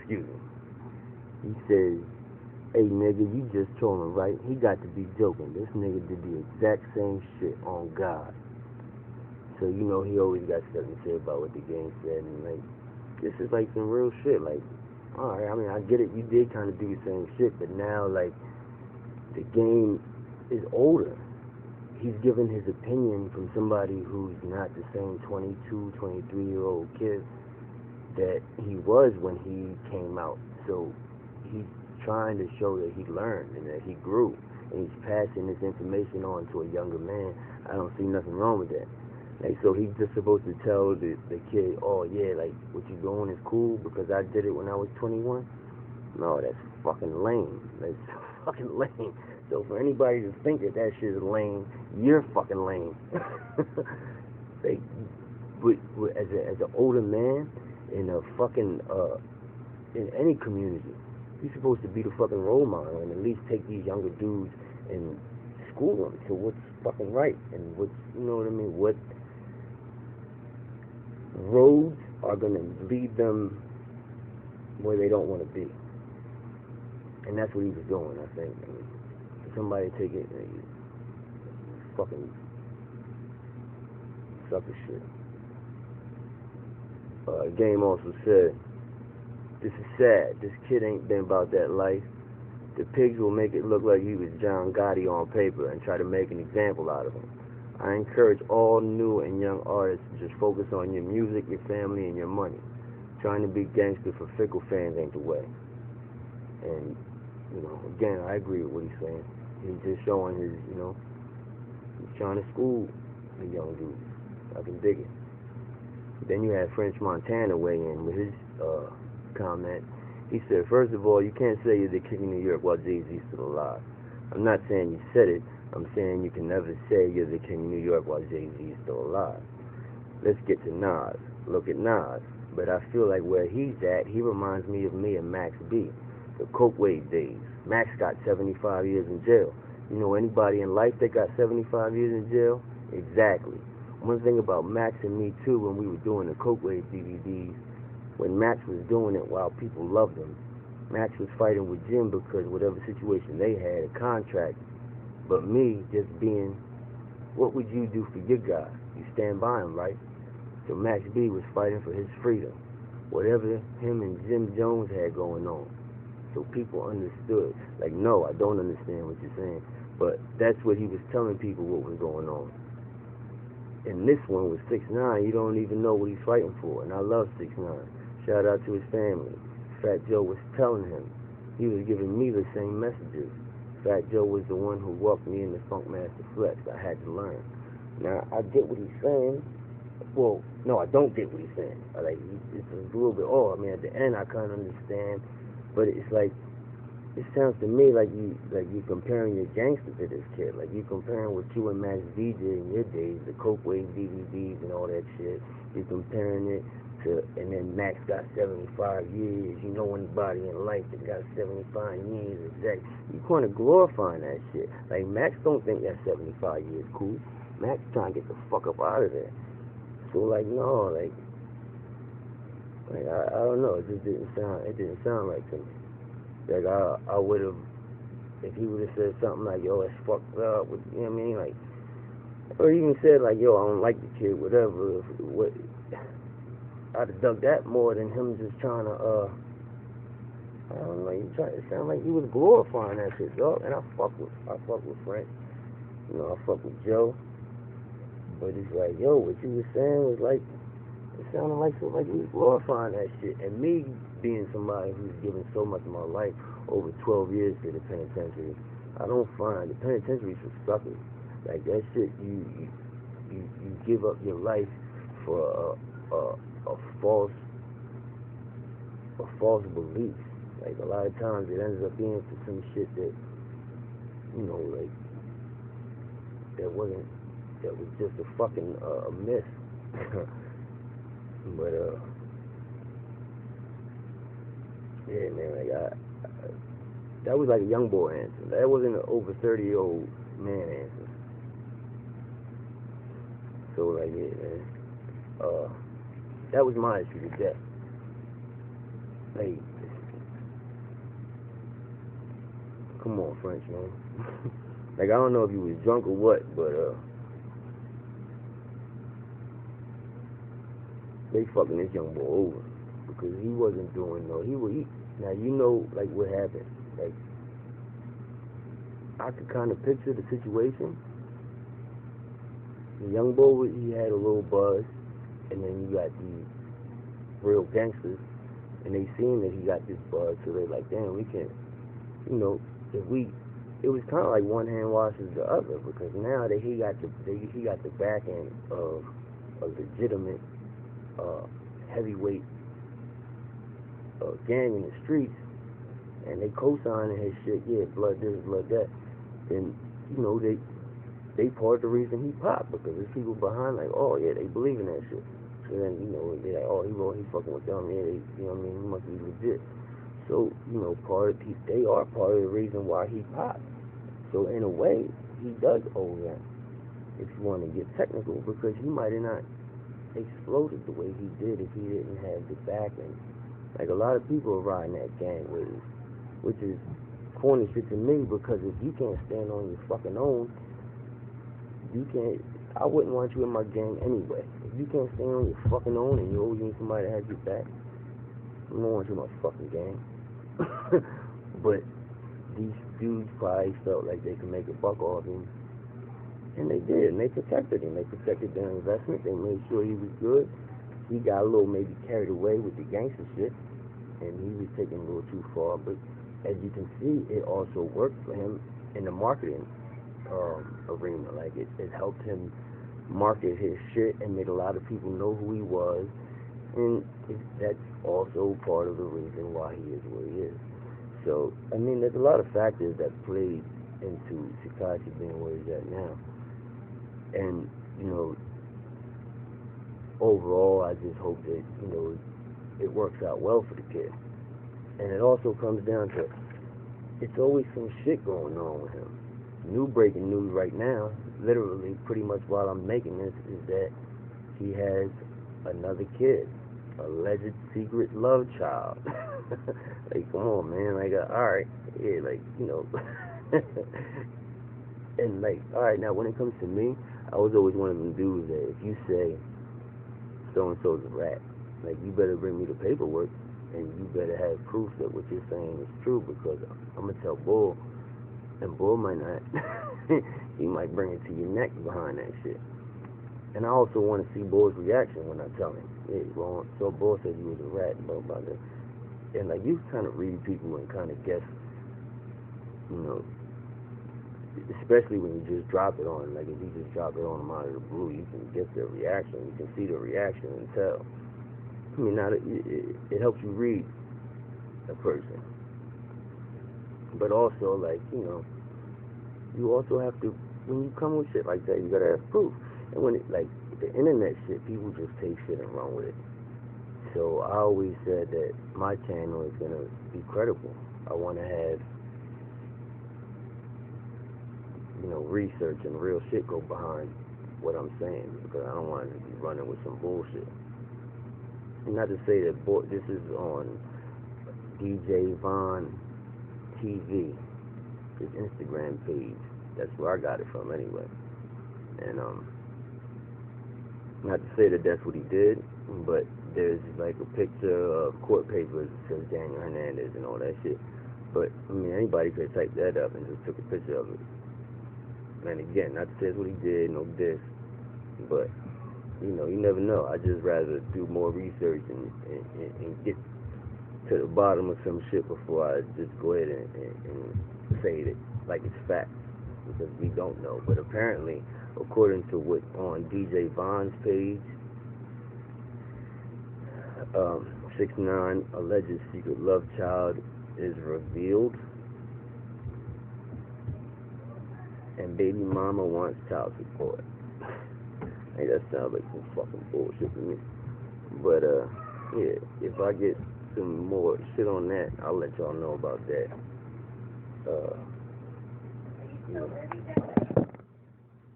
excuse me. He says, hey nigga, you just told him, right? He got to be joking. This nigga did the exact same shit on God. So, you know, he always got stuff to say about what the game said. And, like, this is, like, some real shit. Like, alright, I mean, I get it. You did kind of do the same shit. But now, like, the game is older. He's giving his opinion from somebody who's not the same 22, 23-year-old kid that he was when he came out. So, he's trying to show that he learned and that he grew, and he's passing this information on to a younger man. I don't see nothing wrong with that. Like, so he's just supposed to tell the kid, oh yeah, like, what you doing is cool because I did it when I was 21? No, that's fucking lame. That's fucking lame. So for anybody to think that that shit is lame, you're fucking lame. Like, as an older man in a fucking in any community, you're supposed to be the fucking role model and at least take these younger dudes and school them to what's fucking right and what's, you know what I mean, what roads are going to lead them where they don't want to be. And that's what he was doing, I think. I mean, somebody take it and fucking sucker shit. The game also said, this is sad. This kid ain't been about that life. The pigs will make it look like he was John Gotti on paper and try to make an example out of him. I encourage all new and young artists to just focus on your music, your family, and your money. Trying to be gangster for fickle fans ain't the way. And, you know, again, I agree with what he's saying. He's just showing his, you know, he's trying to school the young dudes. I can dig it. Then you had French Montana weigh in with his comment. He said, first of all, you can't say you're the king of New York while Jay-Z's still alive. I'm not saying you said it. I'm saying you can never say you're the king of New York while Jay-Z's still alive. Let's get to Nas. Look at Nas. But I feel like where he's at, he reminds me of me and Max B. The Coke Wave days. Max got 75 years in jail. You know anybody in life that got 75 years in jail? Exactly. One thing about Max and me too, when we were doing the Coke Wave DVDs, when Max was doing it while people loved him, Max was fighting with Jim because whatever situation they had, a contract. But me just being, what would you do for your guy? You stand by him, right? So Max B was fighting for his freedom, whatever him and Jim Jones had going on. So people understood. Like, no, I don't understand what you're saying, but that's what he was telling people what was going on. And this one was 6ix9ine. You don't even know what he's fighting for. And I love 6ix9ine. Shout out to his family. Fat Joe was telling him. He was giving me the same messages. Fat Joe was the one who walked me into Funkmaster Flex. I had to learn. Now, I get what he's saying. Well, no, I don't get what he's saying. Like, it's a little bit, I mean, at the end, I kind of understand. But it's like, it sounds to me like you comparing your gangster to this kid. Like you comparing what you and Max D did in your days, the Coke Wave DVDs and all that shit. You're comparing it to, and then Max got 75 years. You know anybody in life that got 75 years exactly. You kind of glorifying that shit. Like Max don't think that 75 years cool. Max trying to get the fuck up out of there. So like no, like I don't know. It just didn't sound right to me. Like I would have, if he would have said something like, yo, that's fucked up, you know what I mean, like, or even said like, yo, I don't like the kid, whatever, I'd have dug that more than him just trying to, I don't know, it sounded like he was glorifying that shit, dog, and I fuck with Frank, you know, I fuck with Joe, but it's like, yo, what you was saying was like, it sounded like he was glorifying that shit, and me being somebody who's given so much of my life over 12 years to the penitentiary, I don't find the penitentiary for suckers. Like that shit, you give up your life for a false belief. Like a lot of times it ends up being for some shit that, you know, like that was just a fucking myth. But yeah, man, like that was like a young boy answer. That wasn't an over 30-year-old man answer. So like, yeah, man, that was my issue with that. Like, come on, French, man. Like, I don't know if he was drunk or what, but, they fucking this young boy over. Because he wasn't doing no, now, you know, like, what happened. Like, I could kind of picture the situation. The young boy, he had a little buzz, and then you got these real gangsters, and they seen that he got this buzz, so they're like, damn, we can't, you know, it was kind of like one hand washes the other, because now that he got the back end of a legitimate heavyweight gang in the streets, and they co-signing his shit, yeah, blood this, blood that, then, you know, they part of the reason he popped, because there's people behind, like, oh, yeah, they believe in that shit. So then, you know, they're like, oh, he fucking with them, yeah, you know what I mean, he must be legit. So, you know, they are part of the reason why he popped. So, in a way, he does owe them, if you want to get technical, because he might have not exploded the way he did if he didn't have the backing. Like, a lot of people are riding that gang wave, which is corny shit to me, because if you can't stand on your fucking own, I wouldn't want you in my gang anyway. If you can't stand on your fucking own and you always need somebody to have your back, I don't want you in my fucking gang. But these dudes probably felt like they could make a buck off him, and they did, and they protected him. They protected their investment. They made sure he was good. He got a little maybe carried away with the gangster shit, and he was taking a little too far, but as you can see, it also worked for him in the marketing arena. Like, it helped him market his shit and made a lot of people know who he was, and that's also part of the reason why he is where he is. So, I mean, there's a lot of factors that played into Tekashi being where he's at now, and, you know, overall, I just hope that, you know, it works out well for the kid. And it also comes down to, it's always some shit going on with him. New breaking news right now, literally pretty much while I'm making this, is that he has another kid, alleged secret love child. Like, come on, man. Like, alright, yeah, like, you know. And, like, alright, now when it comes to me, I was always one of them dudes that if you say so-and-so's a rat, like, you better bring me the paperwork, and you better have proof that what you're saying is true, because I'm going to tell Bull, and Bull might not. He might bring it to your neck behind that shit. And I also want to see Bull's reaction when I tell him, yeah, well, so Bull said he was a rat, and blah, blah, blah. And, like, you kind of read people and kind of guess, you know, especially when you just drop it on, like, if you just drop it on them out of the blue, you can get their reaction, you can see their reaction and tell. I mean, now, it helps you read a person. But also, like, you know, you also have to, when you come with shit like that, you gotta have proof. And when it, like, the internet shit, people just take shit and run with it. So I always said that my channel is gonna be credible. I want to have, you know, research and real shit go behind what I'm saying, because I don't want to be running with some bullshit. And not to say that this is on DJ Von TV, his Instagram page. That's where I got it from anyway. And not to say that that's what he did, but there's like a picture of court papers that says Daniel Hernandez and all that shit. But I mean, anybody could have typed that up and just took a picture of it. And again, not to say that's what he did, no diss, but you know, you never know. I just rather do more research and get to the bottom of some shit before I just go ahead and say that like it's fact, because we don't know. But apparently, according to what on DJ Von's page, 6ix9ine alleged secret love child is revealed, and baby mama wants child support. Hey, that sounds like some fucking bullshit to me. But yeah, if I get some more shit on that, I'll let y'all know about that. You know.